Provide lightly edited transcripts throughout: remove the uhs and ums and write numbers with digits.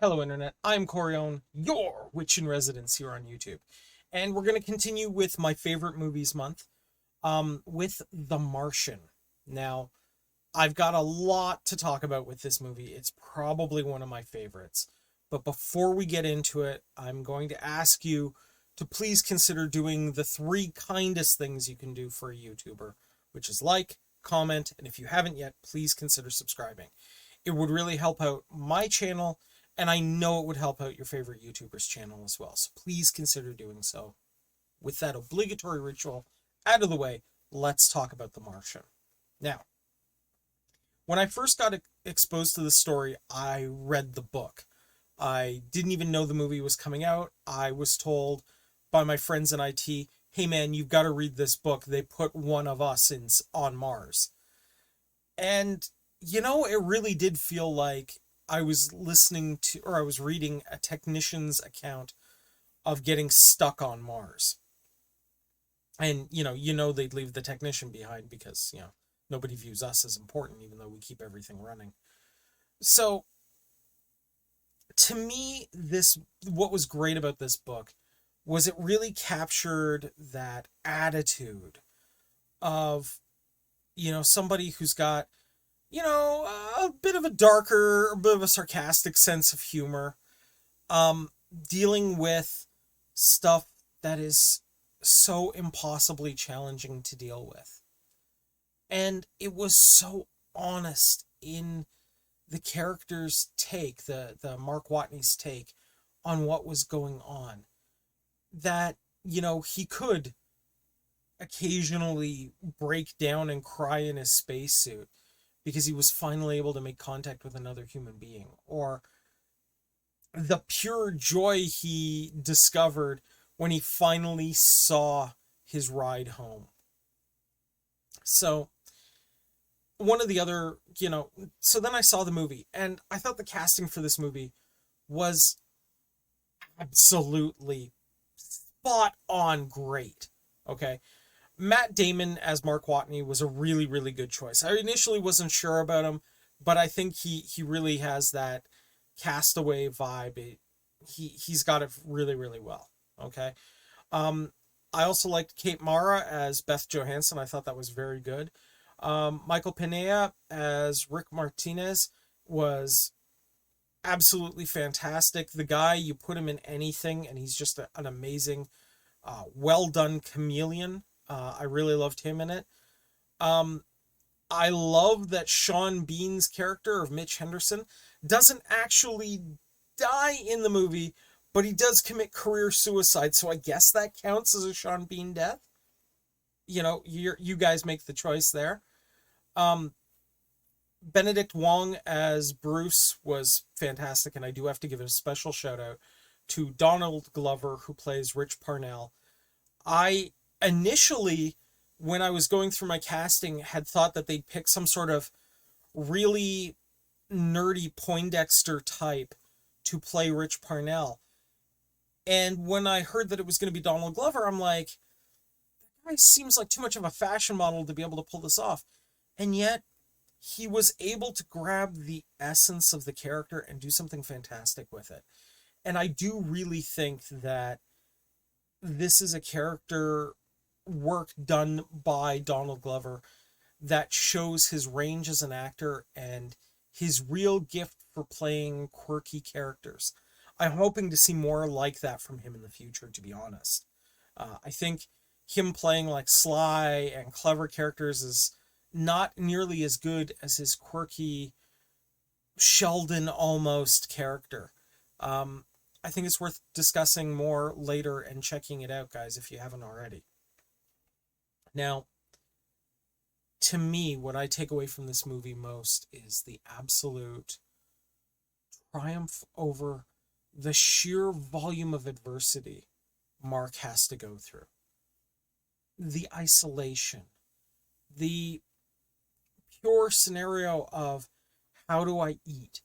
Hello, Internet. I'm Corione, your witch in residence here on YouTube. And we're going to continue with my favorite movies month with The Martian. Now, I've got a lot to talk about with this movie. It's probably one of my favorites. But before we get into it, I'm going to ask you to please consider doing the three kindest things you can do for a YouTuber, which is like, comment, and if you haven't yet, please consider subscribing. It would really help out my channel, and I know it would help out your favorite YouTuber's channel as well. So please consider doing so. With that obligatory ritual out of the way, let's talk about The Martian. Now, when I first got exposed to the story, I read the book. I didn't even know the movie was coming out. I was told by my friends in IT, hey man, you've got to read this book. They put one of us on Mars. And, it really did feel like I was I was reading a technician's account of getting stuck on Mars. And, they'd leave the technician behind because, nobody views us as important, even though we keep everything running. So, to me, what was great about this book was it really captured that attitude of, somebody who's got, a bit of a bit of a sarcastic sense of humor, dealing with stuff that is so impossibly challenging to deal with. And it was so honest in the character's take, the Mark Watney's take on what was going on, that, he could occasionally break down and cry in his spacesuit because he was finally able to make contact with another human being, or the pure joy he discovered when he finally saw his ride home. So, one of the other, so then I saw the movie, and I thought the casting for this movie was absolutely spot on great. Okay. Matt Damon as Mark Watney was a really, really good choice. I initially wasn't sure about him, but I think he really has that castaway vibe. He's got it really, really well. Okay. Um, I also liked Kate Mara as Beth Johansson. I thought that was very good. Michael Pineda as Rick Martinez was absolutely fantastic. The guy, you put him in anything, and he's just an amazing, well done chameleon. I really loved him in it. Um, I love that Sean Bean's character of Mitch Henderson doesn't actually die in the movie, but he does commit career suicide. So I guess that counts as a Sean Bean death. You guys make the choice there. Um, Benedict Wong as Bruce was fantastic, and I do have to give a special shout out to Donald Glover, who plays Rich Parnell. I initially, when I was going through my casting, had thought that they'd pick some sort of really nerdy Poindexter type to play Rich Parnell. And when I heard that it was going to be Donald Glover, I'm like, that guy seems like too much of a fashion model to be able to pull this off. And yet, he was able to grab the essence of the character and do something fantastic with it. And I do really think that this is a character work done by Donald Glover that shows his range as an actor and his real gift for playing quirky characters. I'm hoping to see more like that from him in the future, to be honest. I think him playing like sly and clever characters is not nearly as good as his quirky Sheldon almost character. I think it's worth discussing more later and checking it out, guys, if you haven't already. Now, to me, what I take away from this movie most is the absolute triumph over the sheer volume of adversity Mark has to go through. The isolation, the pure scenario of how do I eat?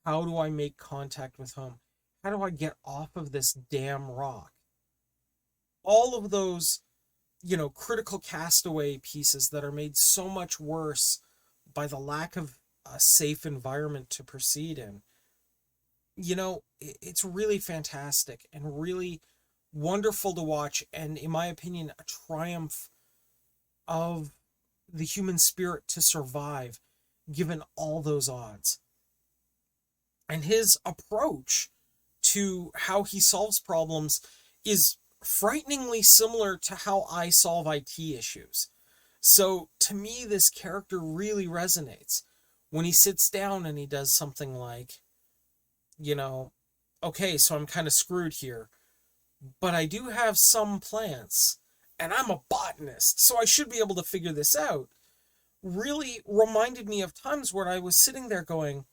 How do I make contact with home? How do I get off of this damn rock? All of those, critical castaway pieces that are made so much worse by the lack of a safe environment to proceed in. it's really fantastic and really wonderful to watch, and in my opinion, a triumph of the human spirit to survive given all those odds. And his approach to how he solves problems is frighteningly similar to how I solve IT issues. So to me, this character really resonates when he sits down and he does something like, you know, okay, so I'm kind of screwed here, but I do have some plants and I'm a botanist, so I should be able to figure this out. Really reminded me of times where I was sitting there going,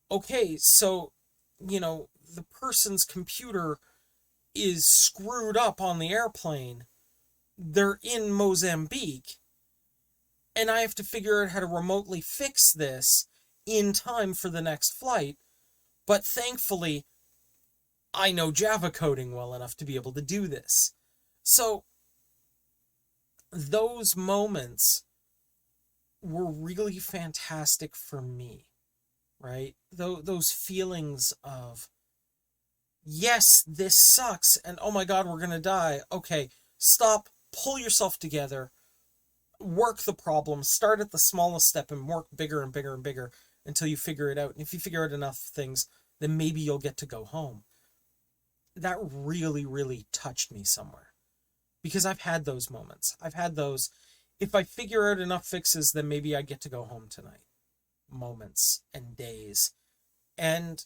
okay, so, the person's computer is screwed up on the airplane. They're in Mozambique, and I have to figure out how to remotely fix this in time for the next flight. But thankfully, I know Java coding well enough to be able to do this. So, those moments were really fantastic for me, right? Those feelings of, yes, this sucks, and oh my god, we're gonna die. Okay, stop, pull yourself together, work the problem, start at the smallest step and work bigger and bigger and bigger until you figure it out. And if you figure out enough things, then maybe you'll get to go home. That really, really touched me somewhere. Because I've had those moments. I've had those, if I figure out enough fixes, then maybe I get to go home tonight. Moments and days. And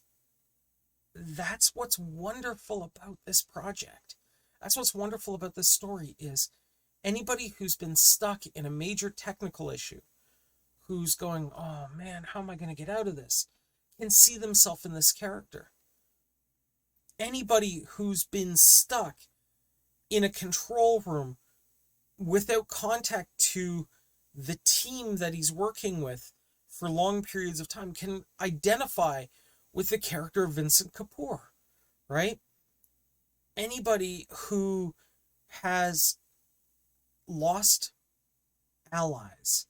that's what's wonderful about this project. That's what's wonderful about this story is anybody who's been stuck in a major technical issue, who's going, oh man, how am I going to get out of this, can see themselves in this character. Anybody who's been stuck in a control room without contact to the team that he's working with for long periods of time can identify with the character of Vincent Kapoor, right? Anybody who has lost allies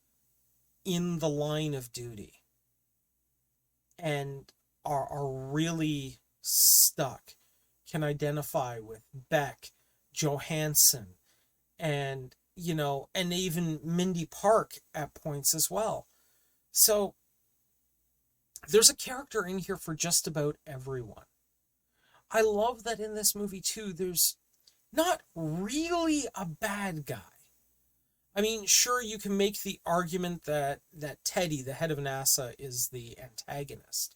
in the line of duty and are really stuck can identify with Beck, Johansson, and and even Mindy Park at points as well. So there's a character in here for just about everyone. I love that in this movie too, there's not really a bad guy. I mean, sure, you can make the argument that Teddy, the head of NASA, is the antagonist.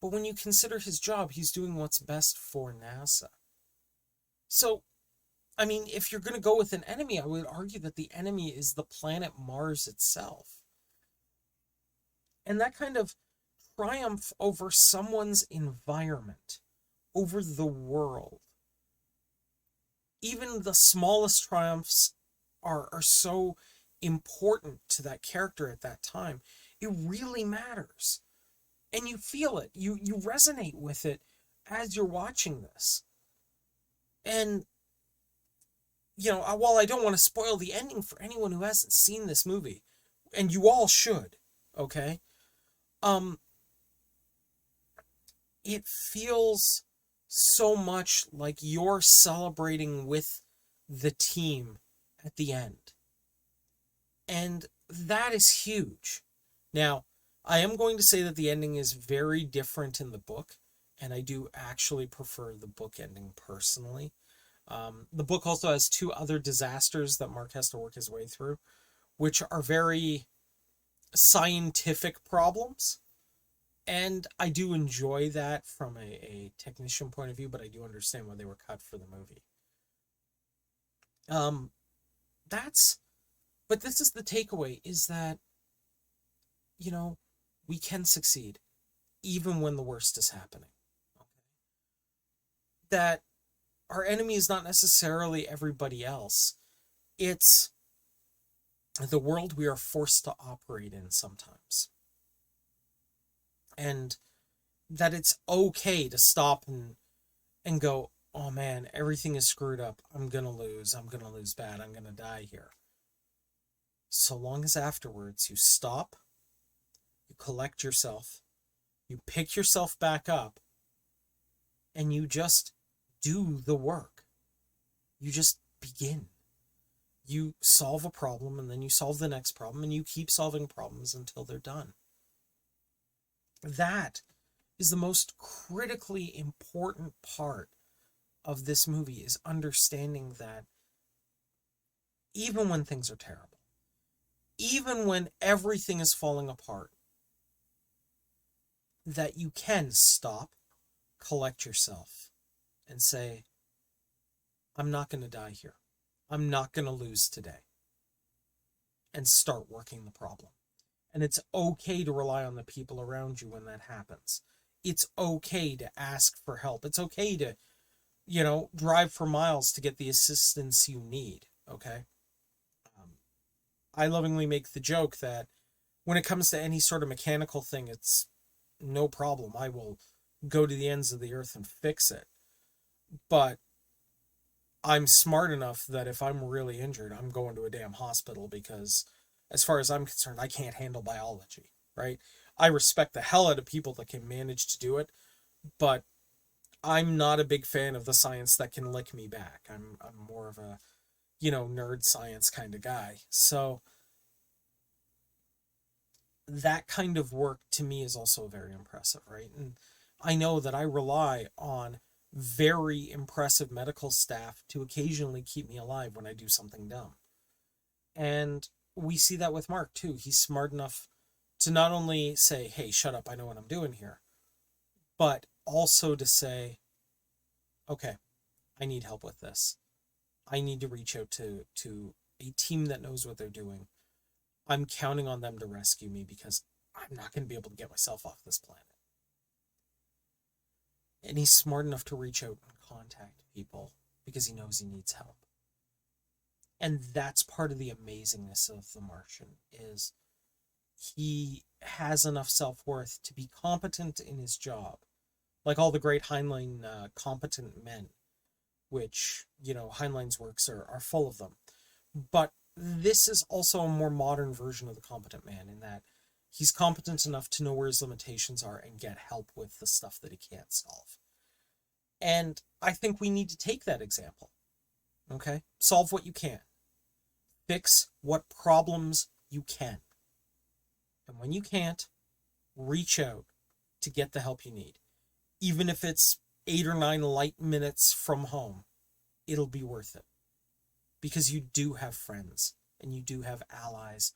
But when you consider his job, he's doing what's best for NASA. So, I mean, if you're going to go with an enemy, I would argue that the enemy is the planet Mars itself. And that kind of triumph over someone's environment, over the world, even the smallest triumphs are so important to that character at that time. It really matters. And you feel it. You resonate with it as you're watching this. And, while I don't want to spoil the ending for anyone who hasn't seen this movie, and you all should, okay? It feels so much like you're celebrating with the team at the end. And that is huge. Now, I am going to say that the ending is very different in the book, and I do actually prefer the book ending personally. The book also has two other disasters that Mark has to work his way through, which are very scientific problems. And I do enjoy that from a technician point of view, but I do understand why they were cut for the movie. But this is the takeaway, is that, we can succeed even when the worst is happening. Okay? That our enemy is not necessarily everybody else. It's the world we are forced to operate in sometimes. And that it's okay to stop and go, oh man, everything is screwed up. I'm going to lose bad. I'm going to die here. So long as afterwards you stop, you collect yourself, You pick yourself back up and you just do the work. You just begin. You solve a problem and then you solve the next problem and you keep solving problems until they're done. That is the most critically important part of this movie, is understanding that even when things are terrible, even when everything is falling apart, that you can stop, collect yourself, and say, I'm not going to die here. I'm not going to lose today. And start working the problem. And it's okay to rely on the people around you when that happens. It's okay to ask for help. It's okay to, drive for miles to get the assistance you need, okay? I lovingly make the joke that when it comes to any sort of mechanical thing, it's no problem. I will go to the ends of the earth and fix it. But I'm smart enough that if I'm really injured, I'm going to a damn hospital, because as far as I'm concerned, I can't handle biology, right? I respect the hell out of people that can manage to do it, but I'm not a big fan of the science that can lick me back. I'm more of a, nerd science kind of guy. So that kind of work to me is also very impressive, right? And I know that I rely on very impressive medical staff to occasionally keep me alive when I do something dumb. And we see that with Mark too. He's smart enough to not only say, hey, shut up, I know what I'm doing here, but also to say, okay, I need help with this. I need to reach out to a team that knows what they're doing. I'm counting on them to rescue me because I'm not going to be able to get myself off this planet. And he's smart enough to reach out and contact people because he knows he needs help. And that's part of the amazingness of The Martian, is he has enough self-worth to be competent in his job. Like all the great Heinlein competent men, which, Heinlein's works are full of them. But this is also a more modern version of the competent man, in that he's competent enough to know where his limitations are and get help with the stuff that he can't solve. And I think we need to take that example. Okay? Solve what you can. Fix what problems you can. And when you can't, reach out to get the help you need. Even if it's 8 or 9 light minutes from home, it'll be worth it. Because you do have friends and you do have allies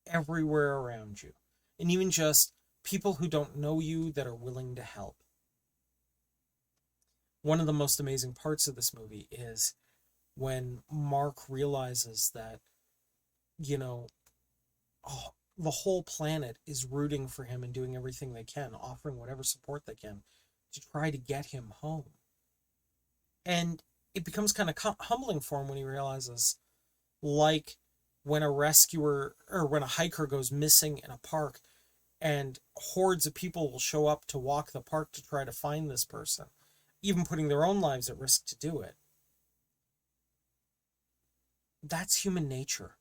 everywhere around you. And even just people who don't know you that are willing to help. One of the most amazing parts of this movie is when Mark realizes that, the whole planet is rooting for him and doing everything they can, offering whatever support they can to try to get him home. And it becomes kind of humbling for him when he realizes, like when a rescuer or when a hiker goes missing in a park and hordes of people will show up to walk the park to try to find this person, even putting their own lives at risk to do it. That's human nature.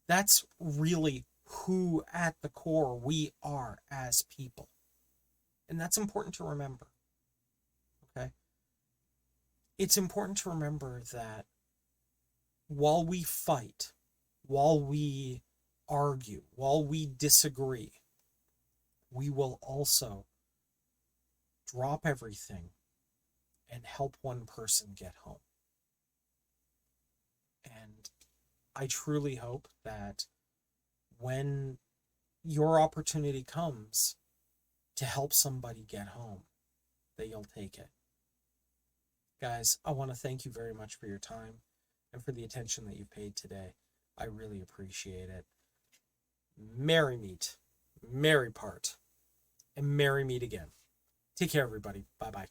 That's really who at the core we are as people. And that's important to remember. Okay? It's important to remember that while we fight, while we argue, while we disagree, we will also drop everything and help one person get home. And I truly hope that when your opportunity comes to help somebody get home, that you'll take it. Guys, I want to thank you very much for your time and for the attention that you've paid today. I really appreciate it. Merry meet, merry part, and merry meet again. Take care, everybody. Bye-bye.